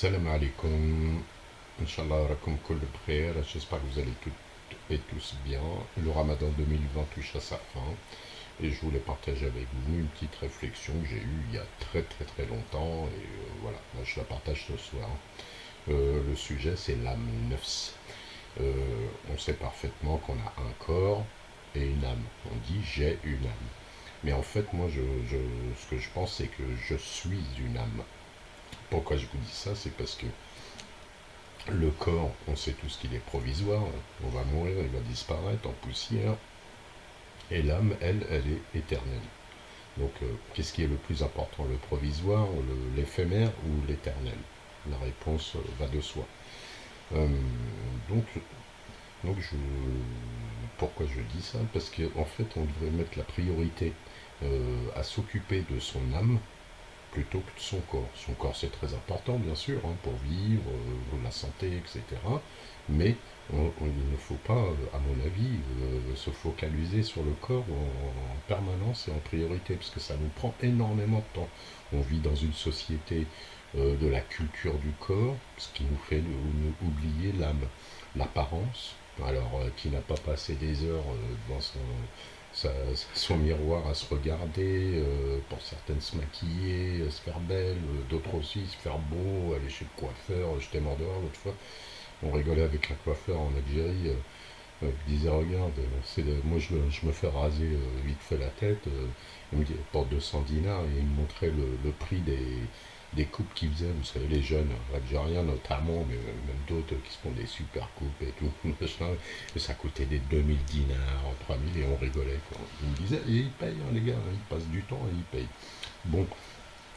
Salam alaikum. Inch'Allah, rakum kul bkhair. J'espère que vous allez toutes et tous bien. Le Ramadan 2020 touche à sa fin. Et je voulais partager avec vous une petite réflexion que j'ai eue il y a très longtemps. Et voilà, moi je la partage ce soir. Le sujet c'est l'âme nefs. On sait parfaitement qu'on a un corps et une âme. On dit j'ai une âme. Mais en fait, moi, ce que je pense, c'est que je suis une âme. Pourquoi je vous dis ça? C'est parce que le corps, on sait tous qu'il est provisoire, on va mourir, il va disparaître en poussière, et l'âme, elle est éternelle. Donc, qu'est-ce qui est le plus important, le provisoire, l'éphémère ou l'éternel? La réponse va de soi. Euh, donc, donc pourquoi je dis ça? Parce qu'en fait, on devrait mettre la priorité à s'occuper de son âme plutôt que de son corps. Son corps, c'est très important, bien sûr, hein, pour vivre, la santé, etc. Mais il ne faut pas, à mon avis, se focaliser sur le corps en permanence et en priorité, parce que ça nous prend énormément de temps. On vit dans une société de la culture du corps, ce qui nous fait oublier l'âme, l'apparence. Alors, qui n'a pas passé des heures dans son miroir à se regarder, pour certaines se maquiller, se faire belle, d'autres aussi se faire beau, aller chez le coiffeur. J'étais mort dehors l'autre fois, on rigolait avec un coiffeur en Algérie, qui disait regarde, moi je me fais raser vite fait la tête, il me dit pour 200 dinars, et il me montrait le prix des coupes qu'ils faisaient, vous savez, les jeunes algériens notamment, mais même d'autres qui se font des super coupes et tout, machin, et ça coûtait des 2000 dinars, 3000, et on rigolait, quoi. Ils me disaient, et ils payent, hein, les gars, hein, ils passent du temps et ils payent. Bon,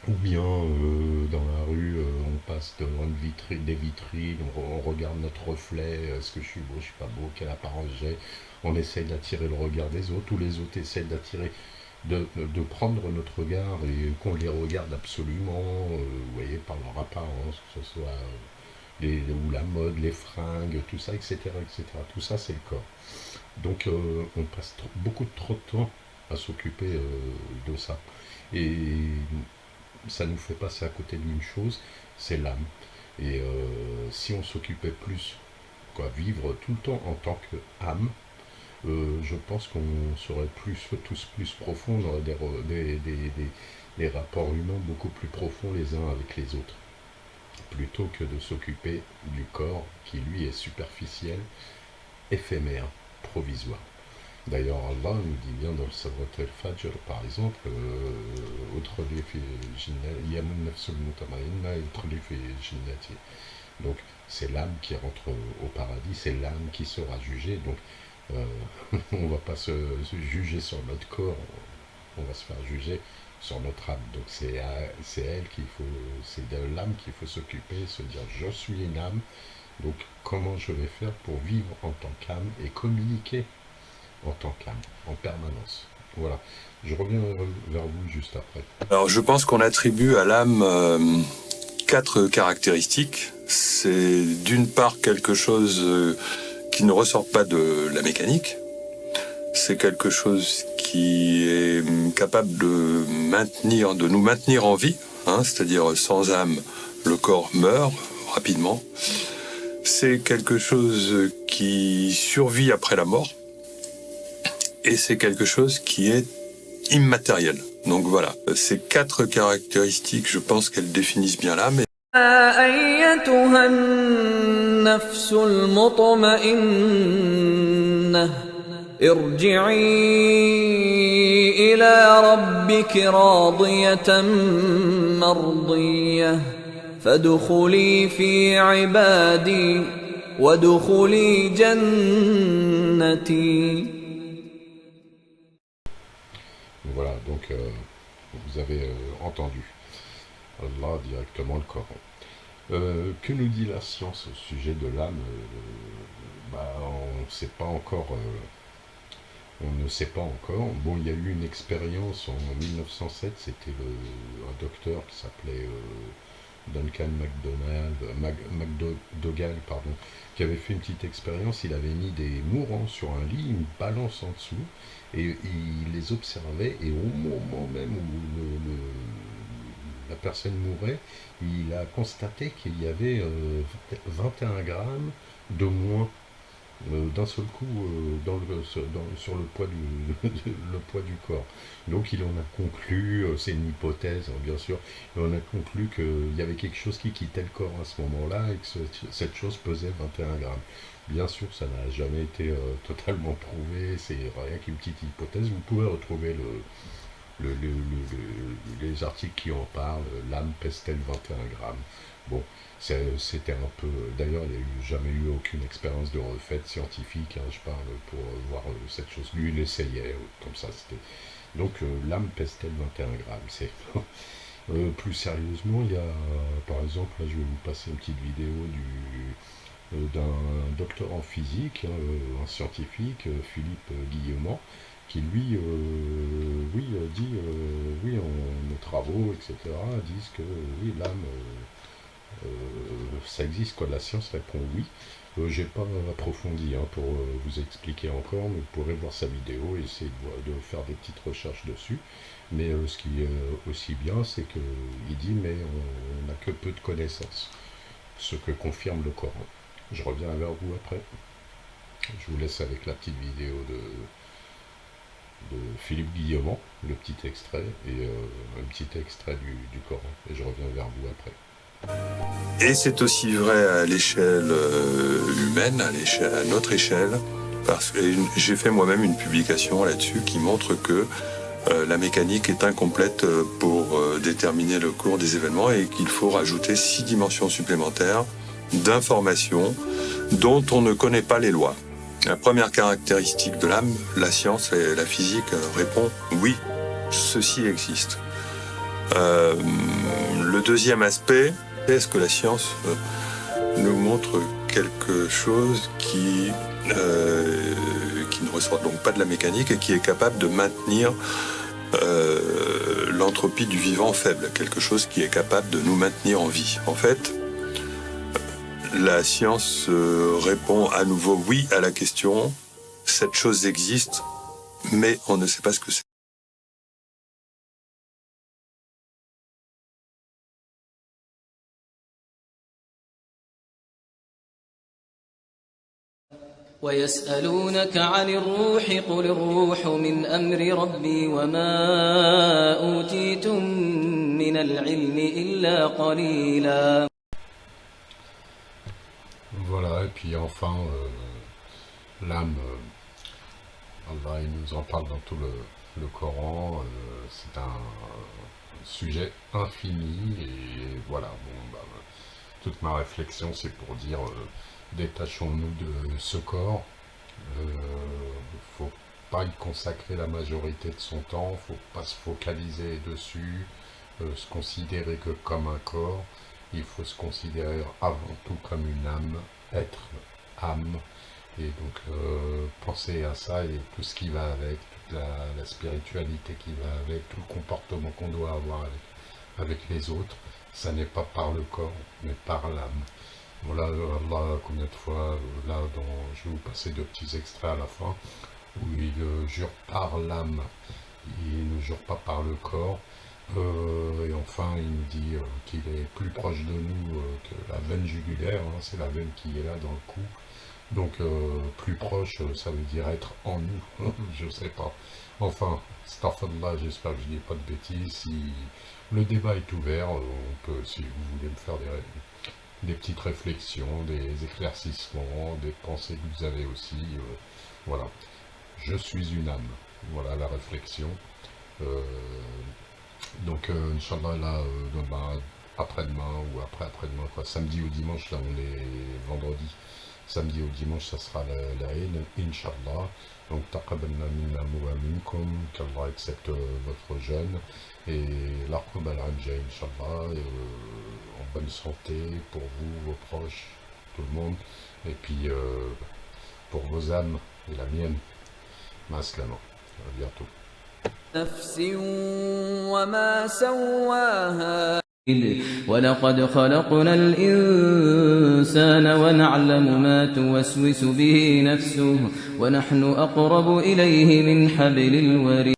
ou bien dans la rue, on passe devant des vitrines, on regarde notre reflet, est-ce que je suis beau, je suis pas beau, quelle apparence j'ai, on essaye d'attirer le regard des autres, ou les autres essayent d'attirer de prendre notre regard et qu'on les regarde absolument, vous voyez, par leur apparence, que ce soit ou la mode, les fringues, tout ça, etc., etc. Tout ça, c'est le corps. Donc, on passe beaucoup trop de temps à s'occuper de ça. Et ça nous fait passer à côté d'une chose, c'est l'âme. Et si on s'occupait plus, quoi, vivre tout le temps en tant qu'âme, je pense qu'on serait tous plus profonds, on aurait des rapports humains beaucoup plus profonds les uns avec les autres, plutôt que de s'occuper du corps qui lui est superficiel, éphémère, provisoire. D'ailleurs, Allah nous dit bien dans le Surat al-Fajr, par exemple, donc c'est l'âme qui rentre au paradis, c'est l'âme qui sera jugée. Donc on ne va pas se juger sur notre corps, on va se faire juger sur notre âme. Donc c'est elle qu'il faut, c'est de l'âme qu'il faut s'occuper, se dire je suis une âme, donc comment je vais faire pour vivre en tant qu'âme et communiquer en tant qu'âme, en permanence. Voilà. Je reviens vers vous juste après. Alors je pense qu'on attribue à l'âme quatre caractéristiques. C'est d'une part quelque chose qui ne ressort pas de la mécanique. C'est quelque chose qui est capable de nous maintenir en vie, hein, c'est-à-dire sans âme, le corps meurt rapidement. C'est quelque chose qui survit après la mort, et c'est quelque chose qui est immatériel. Donc voilà, ces quatre caractéristiques, je pense qu'elles définissent bien l'âme. أيتها النفس المطمئنة ارجعي إلى ربك راضية مرضية فادخلي في عبادي وادخلي جنتي. Voilà, donc vous avez entendu Allah directement le Coran. Que nous dit la science au sujet de l'âme? On ne sait pas encore. On ne sait pas encore. Bon, il y a eu une expérience en 1907, c'était un docteur qui s'appelait Duncan McDougall, pardon, qui avait fait une petite expérience. Il avait mis des mourants sur un lit, une balance en dessous, et il les observait, et au moment même où la personne mourait, il a constaté qu'il y avait 21 grammes de moins d'un seul coup sur le poids le poids du corps. Donc il en a conclu, c'est une hypothèse hein, bien sûr, et on a conclu qu'il y avait quelque chose qui quittait le corps à ce moment-là et que cette chose pesait 21 grammes. Bien sûr, ça n'a jamais été totalement prouvé, c'est rien qu'une petite hypothèse. Vous pouvez retrouver les articles qui en parlent, l'âme pèse-t-elle 21 grammes. Bon, c'était un peu... D'ailleurs, il n'y a jamais eu aucune expérience de refaite scientifique, hein, je parle pour voir cette chose. Lui, il essayait, comme ça, c'était... Donc, l'âme pèse-t-elle 21 grammes, c'est... plus sérieusement, il y a, par exemple, là, je vais vous passer une petite vidéo d'un docteur en physique, hein, un scientifique, Philippe Guillemont, qui lui, dit, oui, nos travaux, etc., disent que oui, l'âme, ça existe, quoi. La science répond oui. J'ai pas approfondi hein, pour vous expliquer encore, mais vous pourrez voir sa vidéo et essayer de faire des petites recherches dessus. Mais ce qui est aussi bien, c'est qu'il dit, mais on n'a que peu de connaissances, ce que confirme le Coran. Je reviens vers vous après. Je vous laisse avec la petite vidéo de Philippe Guillemont, le petit extrait, et un petit extrait du Coran. Et je reviens vers vous après. Et c'est aussi vrai à l'échelle humaine, à notre échelle, parce que j'ai fait moi-même une publication là-dessus qui montre que la mécanique est incomplète pour déterminer le cours des événements et qu'il faut rajouter 6 dimensions supplémentaires d'informations dont on ne connaît pas les lois. La première caractéristique de l'âme, la science et la physique répond oui, ceci existe. Le deuxième aspect, est-ce que la science nous montre quelque chose qui ne ressort donc pas de la mécanique et qui est capable de maintenir l'entropie du vivant faible, quelque chose qui est capable de nous maintenir en vie. En fait, la science répond à nouveau oui à la question, cette chose existe, mais on ne sait pas ce que c'est. ويسألونك عن الروح قل الروح من أمر ربي وما أوتيتم من العلم إلا قليلا. Voilà, et puis enfin, l'âme, Allah il nous en parle dans tout le Coran, c'est un sujet infini, et voilà, bon, toute ma réflexion c'est pour dire, détachons-nous de ce corps, faut pas y consacrer la majorité de son temps, faut pas se focaliser dessus, se considérer que comme un corps. Il faut se considérer avant tout comme une âme, être âme, et donc penser à ça et tout ce qui va avec, toute la spiritualité qui va avec, tout le comportement qu'on doit avoir avec les autres, ça n'est pas par le corps, mais par l'âme. Voilà, Allah, combien de fois, là, je vais vous passer 2 petits extraits à la fin, où il jure par l'âme, il ne jure pas par le corps. Et enfin, il nous dit qu'il est plus proche de nous que la veine jugulaire, hein, c'est la veine qui est là dans le cou. Donc, plus proche, ça veut dire être en nous, je sais pas. Enfin, astaghfirullah, j'espère que je dis pas de bêtises. Si le débat est ouvert, on peut, si vous voulez me faire des petites réflexions, des éclaircissements, des pensées que vous avez aussi, voilà. Je suis une âme, voilà la réflexion. Donc, Inch'Allah, là, après-demain ou après-demain, quoi, samedi ou dimanche, là on est vendredi, samedi ou dimanche, ça sera l'Aïd, Inch'Allah. Donc, taqabbalna minna wa minkum, qu'Allah accepte votre jeûne, et l'Aqab al-Amja, Inch'Allah, en bonne santé pour vous, vos proches, tout le monde, et puis pour vos âmes et la mienne, Maslama, à bientôt. نفس وما سواها ولقد خلقنا الإنسان ونعلم ما توسوس به نفسه ونحن أقرب إليه من حبل الوريد